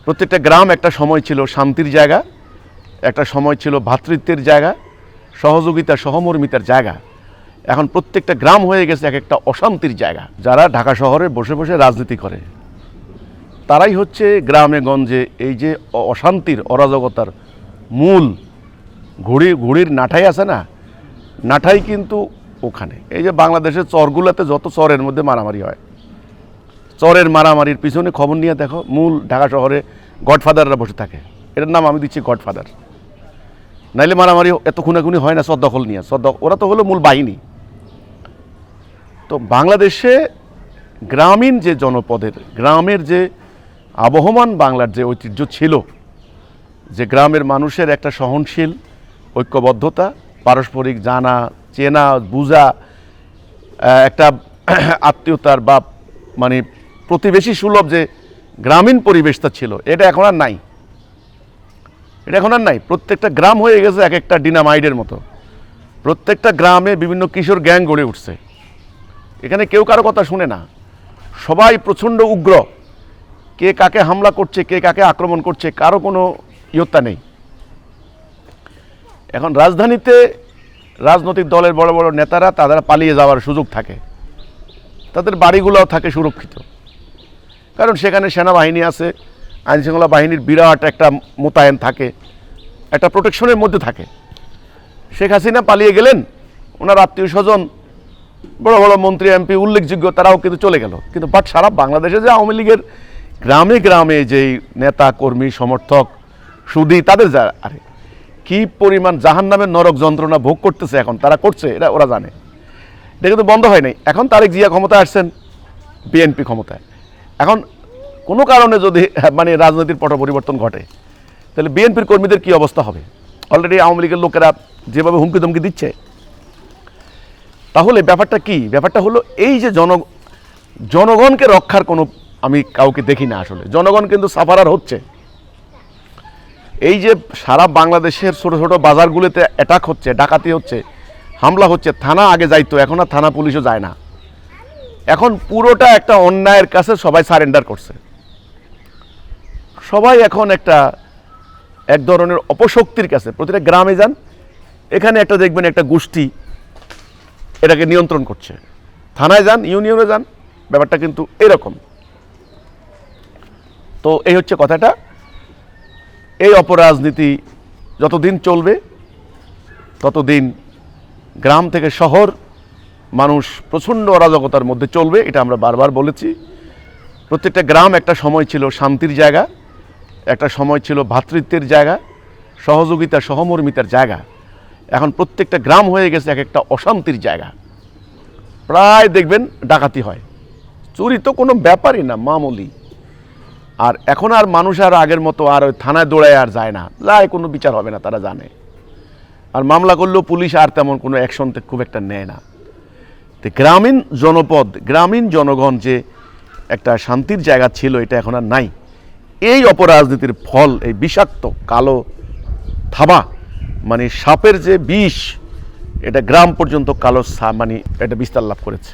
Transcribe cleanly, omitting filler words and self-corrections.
প্রত্যেকটা গ্রাম একটা সময় ছিল শান্তির জায়গা, একটা সময় ছিল ভ্রাতৃত্বের জায়গা, সহযোগিতা সহমর্মিতার জায়গা। এখন প্রত্যেকটা গ্রাম হয়ে গেছে এক একটা অশান্তির জায়গা। যারা ঢাকা শহরে বসে বসে রাজনীতি করে তারাই হচ্ছে গ্রামে গঞ্জে এই যে অশান্তির অরাজকতার মূল ঘুড়ির নাঠাই আছে না, নাঠাই কিন্তু ওখানে। এই যে বাংলাদেশের চরগুলোতে যত চরের মধ্যে মারামারি হয়, চরের মারামারির পিছনে খবর নিয়ে দেখো, মূল ঢাকা শহরে গডফাদাররা বসে থাকে। এটার নাম আমি দিচ্ছি গডফাদার। নাইলে মারামারি এত খুনাখুনি হয় না চর দখল নিয়ে। ওরা তো হলো মূল বাহিনী। তো বাংলাদেশে গ্রামীণ যে জনপদের, গ্রামের যে আবহমান বাংলার যে ঐতিহ্য ছিল, যে গ্রামের মানুষের একটা সহনশীল ঐক্যবদ্ধতা, পারস্পরিক জানা চেনা বুঝা, একটা আত্মীয়তার বা মানে প্রতিবেশী সুলভ যে গ্রামীণ পরিবেশটা ছিল, এটা এখন আর নাই। এটা এখন আর নাই। প্রত্যেকটা গ্রাম হয়ে গেছে এক একটা ডিনামাইডের মতো। প্রত্যেকটা গ্রামে বিভিন্ন কিশোর গ্যাং গড়ে উঠছে। এখানে কেউ কারো কথা শুনে না, সবাই প্রচণ্ড উগ্র। কে কাকে হামলা করছে, কে কাকে আক্রমণ করছে, কারো কোনো ইয়ত্তা নেই। এখন রাজধানীতে রাজনৈতিক দলের বড় বড় নেতারা তারা পালিয়ে যাওয়ার সুযোগ থাকে, তাদের বাড়িগুলোও থাকে সুরক্ষিত, কারণ সেখানে সেনাবাহিনী আছে, আইনশৃঙ্খলা বাহিনীর বিরাট একটা মোতায়েন থাকে, একটা প্রোটেকশনের মধ্যে থাকে। শেখ হাসিনা পালিয়ে গেলেন, ওনার আত্মীয় স্বজন বড় বড় মন্ত্রী এমপি উল্লেখযোগ্য তারাও কিন্তু চলে গেল। কিন্তু বাট সারা বাংলাদেশে যে আওয়ামী লীগের গ্রামে গ্রামে যেই নেতা কর্মী সমর্থক সুদী তাদের যা আরে কী পরিমাণ জাহান্নামের নরক যন্ত্রণা ভোগ করতেছে এখন, তারা করছে, এটা ওরা জানে। এটা কিন্তু বন্ধ হয় নাই। এখন তারেক জিয়া ক্ষমতায় আসছেন, বিএনপি ক্ষমতায়। এখন কোনো কারণে যদি মানে রাজনীতির পট পরিবর্তন ঘটে, তাহলে বিএনপির কর্মীদের কী অবস্থা হবে? অলরেডি আওয়ামী লীগের লোকেরা যেভাবে হুমকি ধমকি দিচ্ছে। তাহলে ব্যাপারটা কি? ব্যাপারটা হলো এই যে জনগণকে রক্ষার কোনো আমি কাউকে দেখি না। আসলে জনগণ কিন্তু সাফারার হচ্ছে। এই যে সারা বাংলাদেশের ছোটো ছোটো বাজারগুলোতে অ্যাটাক হচ্ছে, ডাকাতি হচ্ছে, হামলা হচ্ছে, থানা আগে যাইতো, এখন আর থানা পুলিশও যায় না। এখন পুরোটা একটা অন্যায়ের কাছে সবাই সারেন্ডার করছে। সবাই এখন এক ধরনের অপশক্তির কাছে। প্রতিটা গ্রামে যান, এখানে একটা দেখবেন একটা গোষ্ঠী এটাকে নিয়ন্ত্রণ করছে। থানায় যান, ইউনিয়নে যান, ব্যাপারটা কিন্তু এরকম। তো এই হচ্ছে কথাটা। এই অপরাজনীতি যতদিন চলবে ততদিন গ্রাম থেকে শহর মানুষ প্রচণ্ড অরাজকতার মধ্যে চলবে। এটা আমরা বারবার বলেছি। প্রত্যেকটা গ্রাম একটা সময় ছিল শান্তির জায়গা, একটা সময় ছিল ভ্রাতৃত্বের জায়গা, সহযোগিতা সহমর্মিতার জায়গা। এখন প্রত্যেকটা গ্রাম হয়ে গেছে এক একটা অশান্তির জায়গা। প্রায় দেখবেন ডাকাতি হয়, চুরি তো কোনো ব্যাপারই না, মামুলি। আর এখন আর মানুষ আর আগের মতো আর ওই থানায় দৌড়ায় আর যায় না, যায় কোনো বিচার হবে না, তারা জানে। আর মামলা করলেও পুলিশ আর তেমন কোনো অ্যাকশন খুব একটা নেয় না। তো গ্রামীণ জনপদ, গ্রামীণ জনগণ যে একটা শান্তির জায়গা ছিল, এটা এখন আর নাই। এই অপরাজনীতির ফল, এই বিষাক্ত কালো থাবা মানে সাপের যে বিষ, এটা গ্রাম পর্যন্ত কালো মানে এটা বিস্তার লাভ করেছে।